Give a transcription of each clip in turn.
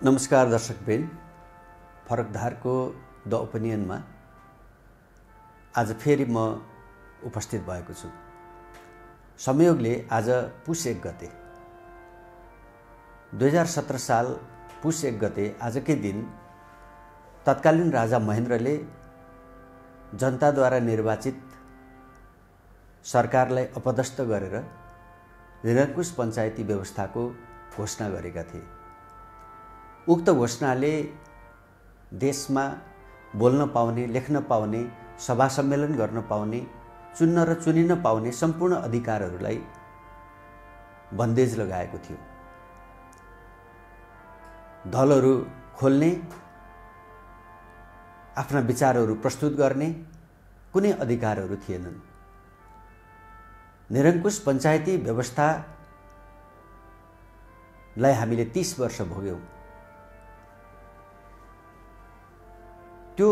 नमस्कार दर्शकवृन्द, फरकधारको द ओपिनियनमा आज फेरि म उपस्थित भएको छु। संयोगले आज पुस 1 गते 2017 साल पुस 1 गते आजकै दिन तत्कालीन राजा महेन्द्रले जनताद्वारा निर्वाचित सरकारलाई अपदस्थ गरेर निरङ्कुश पञ्चायती व्यवस्थाको घोषणा गरेका थिए। उक्त घोषणाले देशमा बोल्न पाउने, लेख्न पाउने, सभा सम्मेलन गर्न पाउने, चुन्न र चुनिन पाउने सम्पूर्ण अधिकारहरूलाई बन्देज लगाएको थियो। दलहरू खोल्ने, आफ्ना विचारहरू प्रस्तुत गर्ने कुनै अधिकारहरू थिएनन्। निरङ्कुश पञ्चायती व्यवस्थालाई हामीले 30 वर्ष भोग्यौँ। त्यो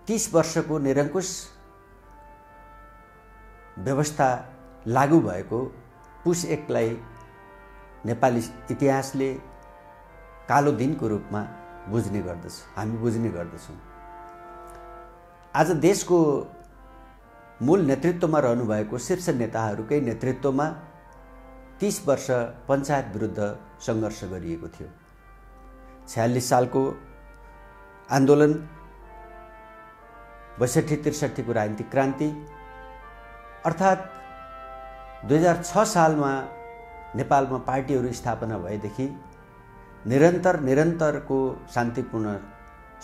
30 वर्षको निरङ्कुश व्यवस्था लागू भएको पुस 1 लाई नेपाली इतिहासले कालो दिनको रूपमा बुझ्ने गर्दछ, हामी बुझ्ने गर्दछौँ। आज देशको मूल नेतृत्वमा रहनुभएको शीर्ष नेताहरूकै नेतृत्वमा 30 वर्ष पञ्चायत विरुद्ध सङ्घर्ष गरिएको थियो। 46 सालको आन्दोलन, 62-63 को राजनीतिक क्रान्ति, अर्थात् 2006 सालमा नेपालमा पार्टीहरू स्थापना भएदेखि निरन्तरको शान्तिपूर्ण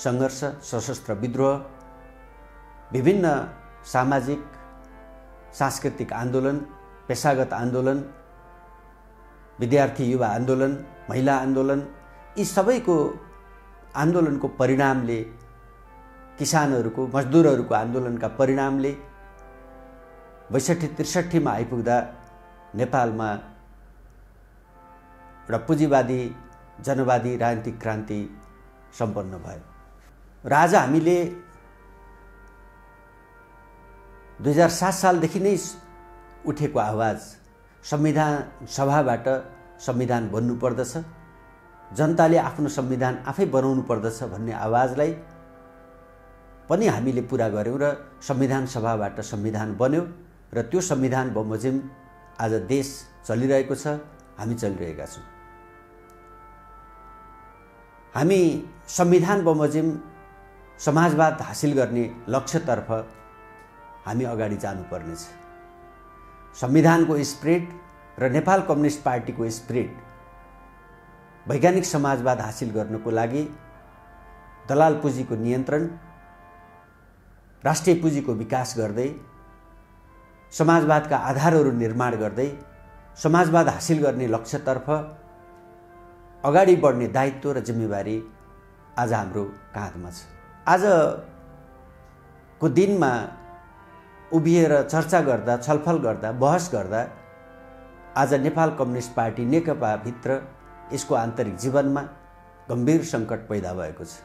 सङ्घर्ष, सशस्त्र विद्रोह, विभिन्न सामाजिक सांस्कृतिक आन्दोलन, पेशागत आन्दोलन, विद्यार्थी युवा आन्दोलन, महिला आन्दोलन, यी सबैको आन्दोलनको परिणामले, किसानहरूको, मजदुरहरूको आन्दोलनका परिणामले 62-63 मा आइपुग्दा नेपालमा एउटा पुँजीवादी, जनवादी राजनीतिक क्रान्ति सम्पन्न भयो। र आज हामीले 2007 सालदेखि नै उठेको आवाज, संविधान सभाबाट संविधान बन्नुपर्दछ, जनताले आफ्नो संविधान आफै बनाउनु पर्दछ भन्ने आवाजलाई पनि हामीले पुरा गर्यौँ र संविधान सभाबाट संविधान बन्यो र त्यो संविधान बमोजिम आज देश चलिरहेको छ, हामी चलिरहेका छौँ। हामी संविधान बमोजिम समाजवाद हासिल गर्ने लक्ष्यतर्फ हामी अगाडि जानुपर्नेछ। संविधानको स्पिरिट र नेपाल कम्युनिस्ट पार्टीको स्पिरिट वैज्ञानिक समाजवाद हासिल गर्नको लागि दलाल पुँजीको नियन्त्रण, राष्ट्रिय पुँजीको विकास गर्दै, समाजवादका आधारहरू निर्माण गर्दै समाजवाद हासिल गर्ने लक्ष्यतर्फ अगाडि बढ्ने दायित्व र जिम्मेवारी आज हाम्रो काँधमा छ। आजको दिनमा उभिएर चर्चा गर्दा, छलफल गर्दा, बहस गर्दा आज नेपाल कम्युनिस्ट पार्टी नेकपा भित्र, यसको आन्तरिक जीवनमा गम्भीर सङ्कट पैदा भएको छ।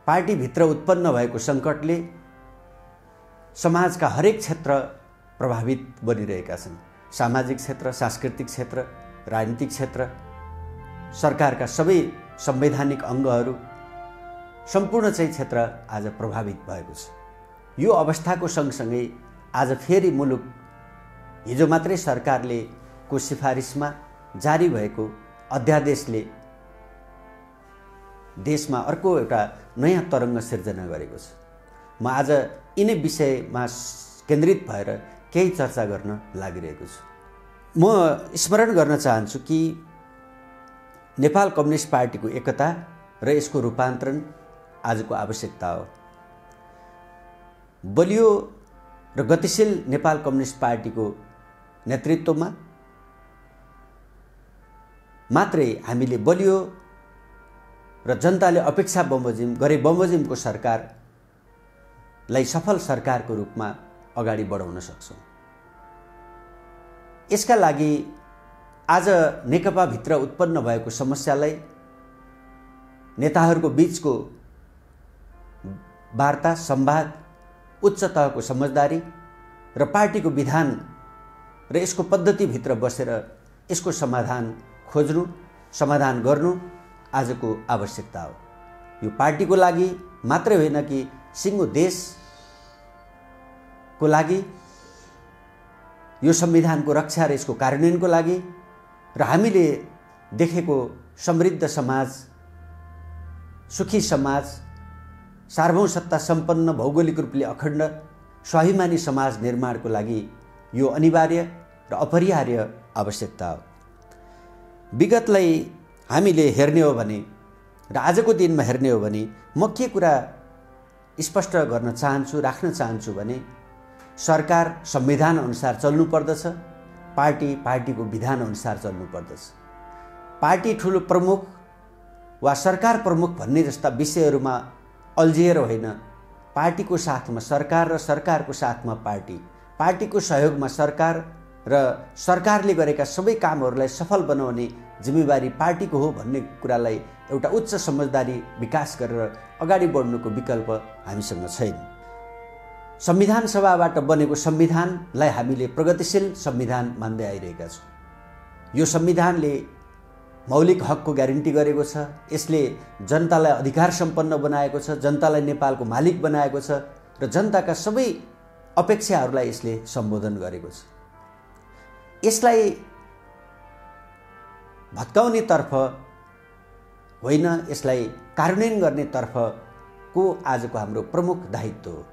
पार्टीभित्र उत्पन्न भएको सङ्कटले समाजका हरेक क्षेत्र प्रभावित बनिरहेका छन्। सामाजिक क्षेत्र, सांस्कृतिक क्षेत्र, राजनीतिक क्षेत्र, सरकारका सबै संवैधानिक अङ्गहरू, सम्पूर्ण चाहिँ क्षेत्र आज प्रभावित भएको छ। यो अवस्थाको सँगसँगै आज फेरि मुलुक हिजो मात्रै सरकारले को सिफारिसमा जारी भएको अध्यादेशले देशमा अर्को एउटा नयाँ तरङ्ग सिर्जना गरेको छ। म आज यिनै विषयमा केन्द्रित भएर केही चर्चा गर्न लागिरहेको छु। म स्मरण गर्न चाहन्छु कि नेपाल कम्युनिस्ट पार्टीको एकता र यसको रूपान्तरण आजको आवश्यकता हो। बलियो र गतिशील नेपाल कम्युनिस्ट पार्टीको नेतृत्वमा मात्रै हामीले बलियो र जनताले अपेक्षा बमोजिमको सरकारलाई सफल सरकारको रूपमा अगाडि बढाउन सक्छौँ। यसका लागि आज नेकपाभित्र उत्पन्न भएको समस्यालाई नेताहरूको बीचको वार्ता, संवाद, उच्च तहको समझदारी र पार्टीको विधान र यसको पद्धतिभित्र बसेर यसको समाधान खोज्नु समाधान गर्नु आजको आवश्यकता हो। यो पार्टीको लागि मात्रै होइन कि सिङ्गो देशको लागि, यो संविधानको रक्षा र यसको कार्यान्वयनको लागि र हामीले देखेको समृद्ध समाज, सुखी समाज, सार्वभौमसत्ता सम्पन्न, भौगोलिक रूपले अखण्ड, स्वाभिमानी समाज निर्माणको लागि यो अनिवार्य र अपरिहार्य आवश्यकता हो। विगतलाई हामीले हेर्ने हो भने र आजको दिनमा हेर्ने हो भने म के कुरा स्पष्ट गर्न चाहन्छु, राख्न चाहन्छु भने सरकार संविधान अनुसार चल्नुपर्दछ, पार्टी पार्टीको विधान अनुसार चल्नुपर्दछ। पार्टी ठुलो प्रमुख वा सरकार प्रमुख भन्ने जस्ता विषयहरूमा अल्झिएर होइन, पार्टीको साथमा सरकार र सरकारको साथमा पार्टी, पार्टीको सहयोगमा सरकार र सरकारले गरेका सबै कामहरूलाई सफल बनाउने जिम्मेवारी पार्टीको हो भन्ने कुरालाई एउटा उच्च समझदारी विकास गरेर अगाडि बढ्नुको विकल्प हामीसँग छैन। संविधान सभाबाट बनेको संविधानलाई हामीले प्रगतिशील संविधान मान्दै आइरहेका छौँ। यो संविधानले मौलिक हकको ग्यारेन्टी गरेको छ, यसले जनतालाई अधिकार सम्पन्न बनाएको छ, जनतालाई नेपालको मालिक बनाएको छ र जनताका सबै अपेक्षाहरूलाई यसले सम्बोधन गरेको छ। यसलाई भत्काउने तर्फ होइन, यसलाई कार्यान्वयन गर्ने तर्फको आजको हाम्रो प्रमुख दायित्व हो।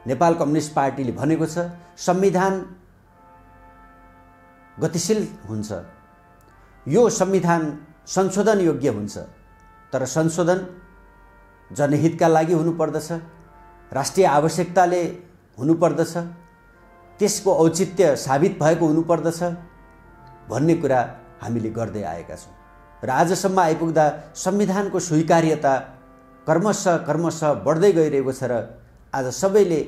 नेपाल कम्युनिस्ट पार्टीले भनेको छ संविधान गतिशील हुन्छ, यो संविधान संशोधन योग्य हुन्छ, तर संशोधन जनहितका लागि हुनुपर्दछ, राष्ट्रिय आवश्यकताले हुनुपर्दछ, त्यसको औचित्य साबित भएको हुनुपर्दछ भन्ने कुरा हामीले गर्दै आएका छौँ र आजसम्म आइपुग्दा संविधानको स्वीकार्यता क्रमशः बढ्दै गइरहेको छ र आज सबैले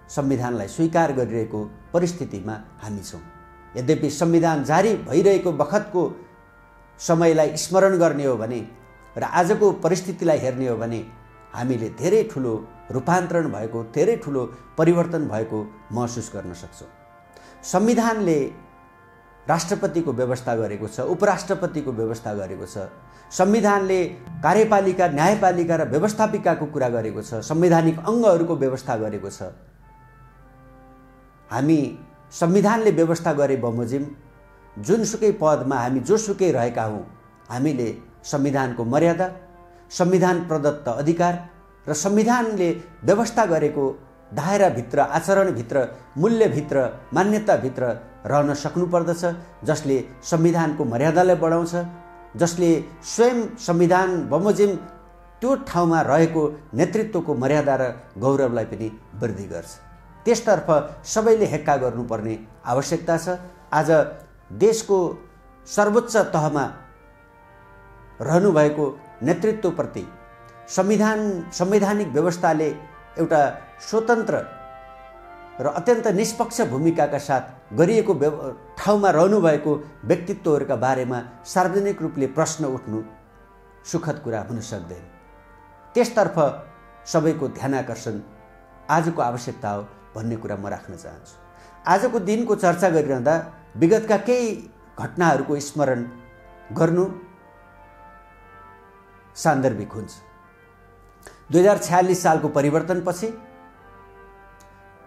संविधानलाई स्वीकार गरिरहेको परिस्थितिमा हामी छौँ। यद्यपि संविधान जारी भइरहेको बखतको समयलाई स्मरण गर्ने हो भने र आजको परिस्थितिलाई हेर्ने हो भने हामीले धेरै ठुलो रूपान्तरण भएको, धेरै ठुलो परिवर्तन भएको महसुस गर्न सक्छौँ। संविधानले राष्ट्रपतिको व्यवस्था गरेको छ, उपराष्ट्रपतिको व्यवस्था गरेको छ, संविधानले कार्यपालिका, न्यायपालिका र व्यवस्थापिकाको कुरा गरेको छ, संवैधानिक अङ्गहरूको व्यवस्था गरेको छ। हामी संविधानले व्यवस्था गरे बमोजिम जुनसुकै पदमा हामी जोसुकै रहेका हौँ, हामीले संविधानको मर्यादा, संविधान प्रदत्त अधिकार र संविधानले व्यवस्था गरेको दायराभित्र, आचरणभित्र, मूल्यभित्र, मान्यताभित्र रहन सक्नुपर्दछ, जसले संविधानको मर्यादालाई बढाउँछ, जसले स्वयं संविधान बमोजिम त्यो ठाउँमा रहेको नेतृत्वको मर्यादा र गौरवलाई पनि वृद्धि गर्छ। त्यसतर्फ सबैले हेक्का गर्नुपर्ने आवश्यकता छ। आज देशको सर्वोच्च तहमा रहनुभएको नेतृत्वप्रति संवैधानिक व्यवस्थाले एउटा स्वतन्त्र र अत्यन्त निष्पक्ष भूमिकाका साथ गरिएको ठाउँमा रहनुभएको व्यक्तित्वहरूका बारेमा सार्वजनिक रूपले प्रश्न उठ्नु सुखद कुरा हुन सक्दैन। त्यसतर्फ सबैको ध्यानाकर्षण आजको आवश्यकता हो भन्ने कुरा म राख्न चाहन्छु। आजको दिनको चर्चा गरिरहँदा विगतका केही घटनाहरूको स्मरण गर्नु सान्दर्भिक हुन्छ। 2046 सालको परिवर्तनपछि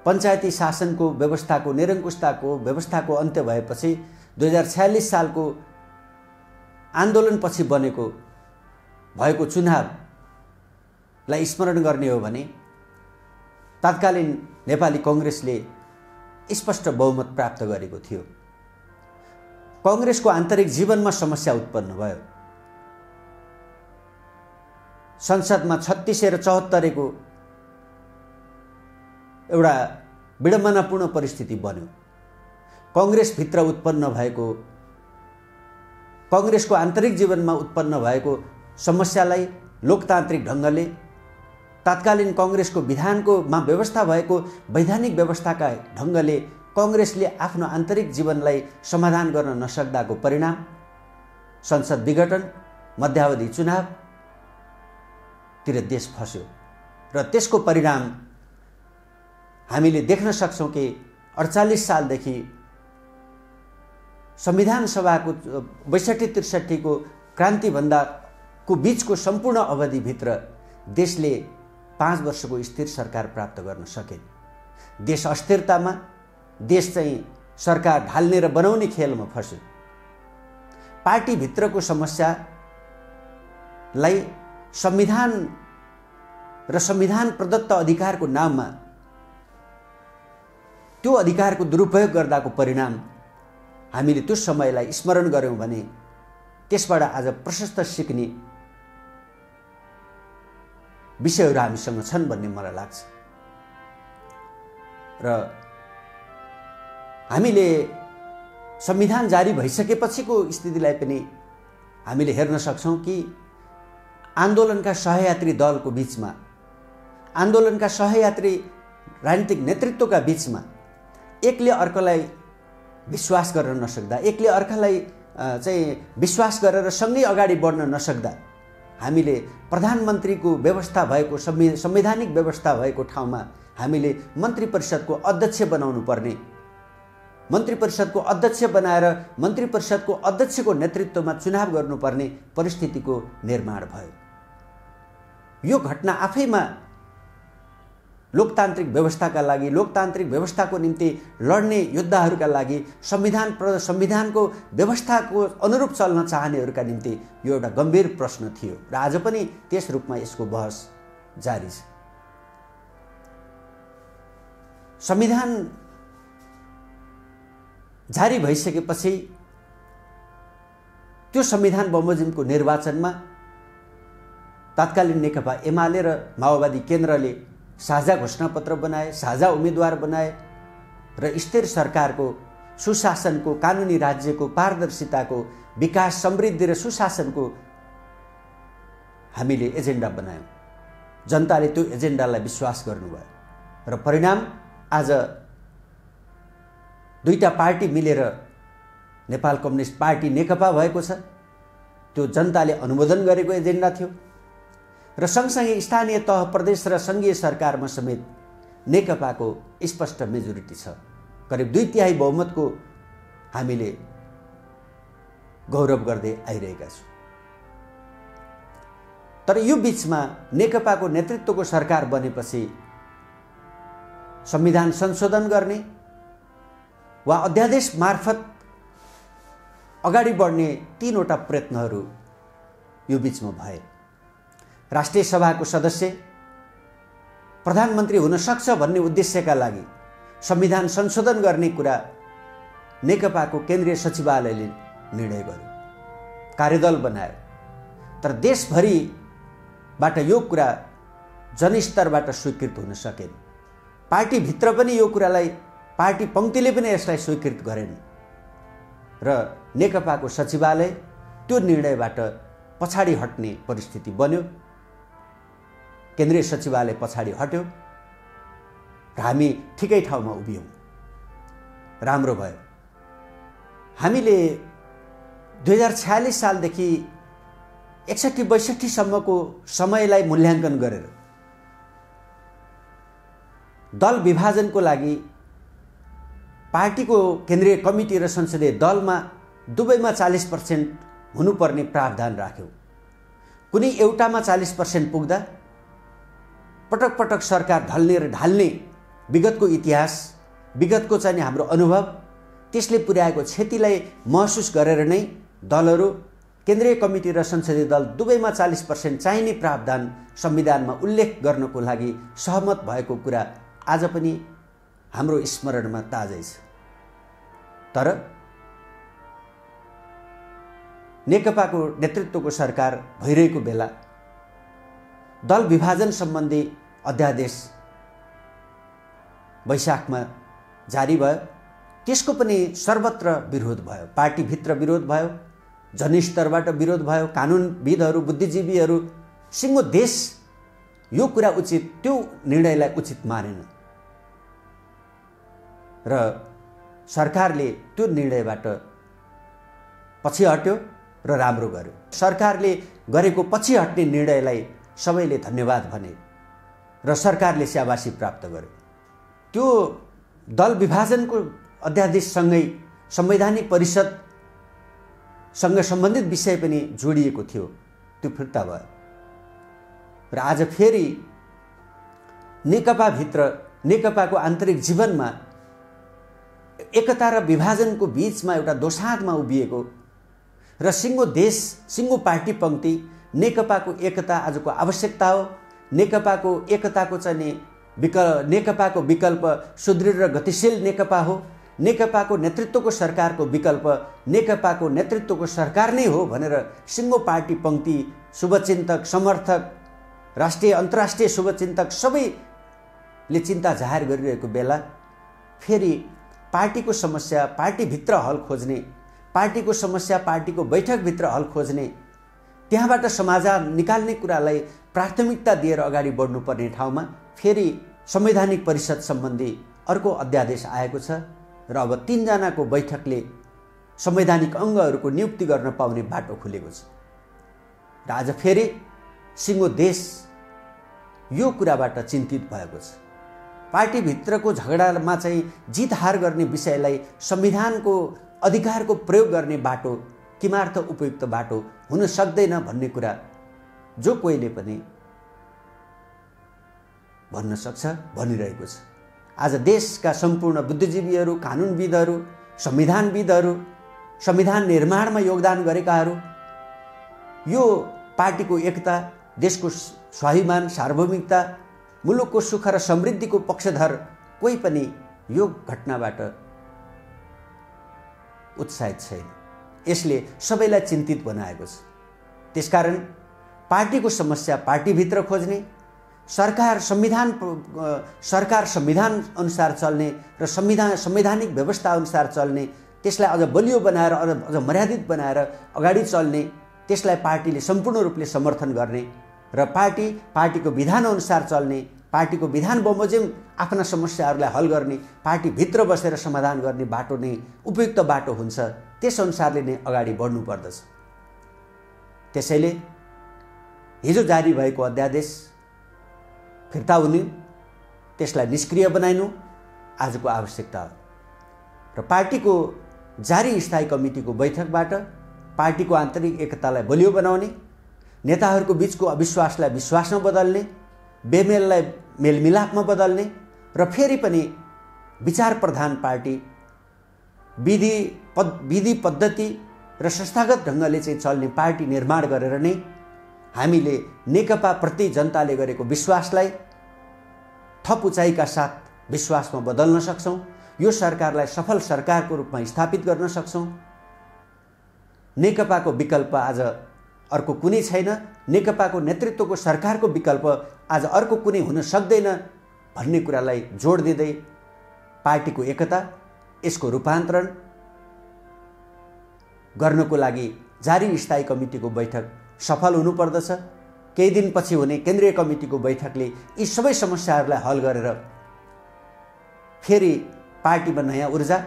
पञ्चायती शासनको व्यवस्थाको निरङ्कुशताको व्यवस्थाको अन्त्य भएपछि 2046 सालको आन्दोलनपछि भएको चुनावलाई स्मरण गर्ने हो भने तत्कालीन नेपाली कांग्रेसले स्पष्ट बहुमत प्राप्त गरेको थियो। कांग्रेसको आन्तरिक जीवनमा समस्या उत्पन्न भयो। संसदमा 36 र 74 को एउटा विडम्बनापूर्ण परिस्थिति बन्यो। कांग्रेसभित्र उत्पन्न भएको, कांग्रेसको आन्तरिक जीवनमा उत्पन्न भएको समस्यालाई लोकतान्त्रिक ढङ्गले तत्कालीन कांग्रेसको विधानकोमा व्यवस्था भएको वैधानिक व्यवस्थाका ढङ्गले कांग्रेसले आफ्नो आन्तरिक जीवनलाई समाधान गर्न नसक्दाको परिणाम संसद विघटन, मध्यावधि चुनावतिर देश फस्यो र त्यसको परिणाम हामीले देख्न सक्छौं कि 48 सालदेखि संविधान सभाको 62-63 को क्रान्तिभन्दाको बीचको सम्पूर्ण अवधिभित्र देशले 5 वर्षको स्थिर सरकार प्राप्त गर्न सकेन। देश अस्थिरतामा, देश चाहिँ सरकार ढाल्ने र बनाउने खेलमा फस्यो। पार्टीभित्रको समस्यालाई संविधान र संविधान प्रदत्त अधिकारको नाममा त्यो अधिकारको दुरुपयोग गर्दाको परिणाम हामीले त्यो समयलाई स्मरण गर्यौं भने त्यसबाट आज प्रशस्त सिक्ने विषयहरू हामीसँग छन् भन्ने मलाई लाग्छ। र हामीले संविधान जारी भइसकेपछिको स्थितिलाई पनि हामीले हेर्न सक्छौं कि आन्दोलनका सहयात्री दलको बीचमा, आन्दोलनका सहयात्री राजनीतिक नेतृत्वका बीचमा एकले अर्कालाई विश्वास गर्न नसक्दा, एकले अर्कालाई चाहिँ विश्वास गरेर सँगै अगाडि बढ्न नसक्दा हामीले प्रधानमन्त्रीको व्यवस्था भएको संवैधानिक व्यवस्था भएको ठाउँमा हामीले मन्त्री परिषदको अध्यक्ष बनाउनु पर्ने, मन्त्री परिषदको अध्यक्ष बनाएर मन्त्री परिषदको अध्यक्षको नेतृत्वमा चुनाव गर्नुपर्ने परिस्थितिको निर्माण भयो। यो घटना आफैमा लोकतान्त्रिक व्यवस्थाका लागि, लोकतान्त्रिक व्यवस्थाको निम्ति लड्ने योद्धाहरूका लागि, संविधानको व्यवस्थाको अनुरूप चल्न चाहनेहरूका निम्ति यो एउटा गम्भीर प्रश्न थियो र आज पनि त्यस रूपमा यसको बहस जारी छ। संविधान जारी भइसकेपछि त्यो संविधान बमोजिमको निर्वाचनमा तत्कालीन नेकपा एमाले र माओवादी केन्द्रले साझा घोषणापत्र बनाए, साझा उम्मेदवार बनाए र स्थिर सरकारको, सुशासनको, कानुनी राज्यको, पारदर्शिताको, विकास, समृद्धि र सुशासनको हामीले एजेन्डा बनायौं। जनताले त्यो एजेन्डालाई विश्वास गर्नुभयो र परिणाम आज दुईटा पार्टी मिलेर नेपाल कम्युनिस्ट पार्टी नेकपा भएको छ। त्यो जनताले अनुमोदन गरेको एजेन्डा थियो र सँगसँगै स्थानीय तह, प्रदेश र संघीय सरकारमा समेत नेकपाको स्पष्ट मेजोरिटी छ। करिब 2/3 बहुमतको हामीले गौरव गर्दै आइरहेका छौँ। तर यो बीचमा नेकपाको नेतृत्वको सरकार बनेपछि संविधान संशोधन गर्ने वा अध्यादेश मार्फत अगाडि बढ्ने 3वटा प्रयत्नहरू यो बीचमा भए। राष्ट्रिय सभाको सदस्य प्रधानमन्त्री हुन सक्छ भन्ने उद्देश्यका लागि संविधान संशोधन गर्ने कुरा नेकपाको केन्द्रीय सचिवालयले निर्णय गर्यो, कार्यदल बनायो। तर देशभरिबाट यो कुरा जनस्तरबाट स्वीकृत हुन सकेन। पार्टीभित्र पनि यो कुरालाई, पार्टी पंक्तिले पनि यसलाई स्वीकृत गरेन र नेकपाको सचिवालय त्यो निर्णयबाट पछाडि हट्ने परिस्थिति बन्यो। केन्द्रीय सचिवालय पछाडि हट्यो र हामी ठिकै ठाउँमा उभियौँ। राम्रो भयो। हामीले 2046 सालदेखि 61-62 सम्मको समयलाई मूल्याङ्कन गरेर दल विभाजनको लागि पार्टीको केन्द्रीय कमिटी र संसदीय दलमा दुवैमा 40% हुनुपर्ने प्रावधान राख्यौं। कुनै एउटामा 40% पुग्दा पटक पटक सरकार ढल्ने र ढाल्ने विगतको इतिहास, विगतको चाहिँ हाम्रो अनुभव, त्यसले पुर्याएको क्षतिलाई महसुस गरेर नै दलहरू, केन्द्रीय कमिटी र संसदीय दल दुवैमा 40% चाहिने प्रावधान संविधानमा उल्लेख गर्नको लागि सहमत भएको कुरा आज पनि हाम्रो स्मरणमा ताजै छ। तर नेकपाको नेतृत्वको सरकार भइरहेको बेला दल विभाजन सम्बन्धी अध्यादेश वैशाखमा जारी भयो। त्यसको पनि सर्वत्र विरोध भयो, पार्टीभित्र विरोध भयो, जनस्तरबाट विरोध भयो, कानुनविदहरू, बुद्धिजीवीहरू, सिङ्गो देश यो कुरा उचित, त्यो निर्णयलाई उचित मानेन र सरकारले त्यो निर्णयबाट पछि हट्यो र राम्रो गर्यो। सरकारले गरेको पछि हट्ने निर्णयलाई सबैले धन्यवाद भने र सरकारले स्याबासी प्राप्त गर्यो। त्यो दल विभाजनको अध्यादेशसँगै संवैधानिक परिषद सँग सम्बन्धित विषय पनि जोडिएको थियो, त्यो फिर्ता भयो। र आज फेरि नेकपाभित्र नेकपाको आन्तरिक जीवनमा एकता र विभाजनको बीचमा एउटा दोसाँधमा उभिएको र सिङ्गो देश सिङ्गो पार्टी पङ्क्ति नेकपाको एकता आजको आवश्यकता हो। नेकपाको एकताको चाहिँ नि नेकपाको विकल्प सुदृढ र गतिशील नेकपा हो। नेकपाको नेतृत्वको सरकारको विकल्प नेकपाको नेतृत्वको सरकार नै हो भनेर सिङ्गो पार्टी पङ्क्ति शुभचिन्तक समर्थक राष्ट्रिय अन्तर्राष्ट्रिय शुभचिन्तक सबैले चिन्ता जाहेर गरिरहेको बेला फेरि पार्टीको समस्या पार्टीभित्र हल खोज्ने, पार्टीको समस्या पार्टीको बैठकभित्र हल खोज्ने, त्यहाँबाट समाधान निकाल्ने कुरालाई प्राथमिकता दिएर अगाडि बढ्नुपर्ने ठाउँमा फेरि संवैधानिक परिषद सम्बन्धी अर्को अध्यादेश आएको छ र अब 3 जनाको बैठकले संवैधानिक अङ्गहरूको नियुक्ति गर्न पाउने बाटो खुलेको छ। र आज फेरि सिङ्गो देश यो कुराबाट चिन्तित भएको छ। पार्टीभित्रको झगडामा चाहिँ जित हार गर्ने विषयलाई संविधानको अधिकारको प्रयोग गर्ने बाटो किमार्थ उपयुक्त बाटो हुन सक्दैन भन्ने कुरा जो कोहीले पनि भन्न सक्छ, भनिरहेको छ। आज देशका सम्पूर्ण बुद्धिजीवीहरू, कानुनविदहरू, संविधानविदहरू, संविधान निर्माणमा योगदान गरेकाहरू यो पार्टीको एकता, देशको स्वाभिमान, सार्वभौमिकता, मुलुकको सुख र समृद्धिको पक्षधर कोही पनि यो घटनाबाट उत्साहित छैन। यसले सबैलाई चिन्तित बनाएको छ। त्यसकारण पार्टीको समस्या पार्टीभित्र खोज्ने, सरकार संविधान अनुसार चल्ने र संवैधानिक व्यवस्था अनुसार चल्ने, त्यसलाई अझ बलियो बनाएर अझ मर्यादित बनाएर अगाडि चल्ने, त्यसलाई पार्टीले सम्पूर्ण रूपले समर्थन गर्ने र पार्टीको विधान अनुसार चल्ने, पार्टीको विधान बमोजिम आफ्ना समस्याहरूलाई हल गर्ने, पार्टीभित्र बसेर समाधान गर्ने बाटो नै उपयुक्त बाटो हुन्छ। त्यस अनुसारले नै अगाडि बढ्नु पर्दछ। त्यसैले हिजो जारी भएको अध्यादेश फिर्ता हुने, त्यसलाई निष्क्रिय बनाइनु आजको आवश्यकता हो। र पार्टीको जारी स्थायी कमिटीको बैठकबाट पार्टीको आन्तरिक एकतालाई बलियो बनाउने, नेताहरूको बीचको अविश्वासलाई विश्वासमा बदल्ने, बेमेललाई मेलमिलापमा बदल्ने र फेरि पनि विचार प्रधान पार्टी विधि पद्धति र संस्थागत ढङ्गले चाहिँ चल्ने पार्टी निर्माण गरेर नै हामीले नेकपा प्रति जनताले गरेको विश्वासलाई थप उचाइका साथ विश्वासमा बदल्न सक्छौँ। यो सरकारलाई सफल सरकारको रूपमा स्थापित गर्न सक्छौँ। नेकपाको विकल्प आज अर्को कुनै छैन, नेकपाको नेतृत्वको सरकारको विकल्प आज अर्को कुनै हुन सक्दैन भन्ने कुरालाई जोड दिँदै पार्टीको एकता, यसको रूपान्तरण गर्नको लागि जारी स्थायी कमिटीको बैठक सफल हुनुपर्दछ। केही दिनपछि हुने केन्द्रीय कमिटीको बैठकले यी सबै समस्याहरूलाई हल गरेर फेरि पार्टीमा नयाँ ऊर्जा,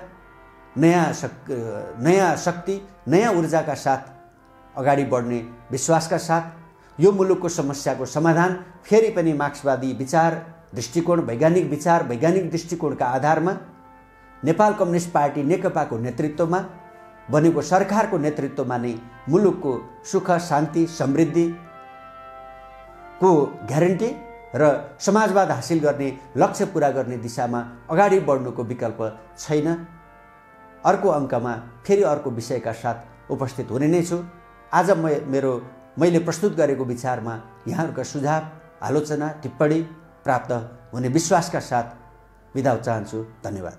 नयाँ शक्ति, नयाँ ऊर्जाका साथ अगाडि बढ्ने विश्वासका साथ यो मुलुकको समस्याको समाधान फेरि पनि मार्क्सवादी विचार, दृष्टिकोण, वैज्ञानिक दृष्टिकोणका आधारमा नेपाल कम्युनिस्ट पार्टी नेकपाको नेतृत्वमा बनेको सरकारको नेतृत्वमा नै मुलुकको सुख, शान्ति, समृद्धिको ग्यारेन्टी र समाजवाद हासिल गर्ने लक्ष्य पूरा गर्ने दिशामा अगाडि बढ्नुको विकल्प छैन। अर्को अङ्कमा फेरि अर्को विषयका साथ उपस्थित हुने नै छु। आज मैले प्रस्तुत गरेको विचारमा यहाँहरूका सुझाव, आलोचना, टिप्पणी प्राप्त हुने विश्वासका साथ बिदा चाहन्छु। धन्यवाद।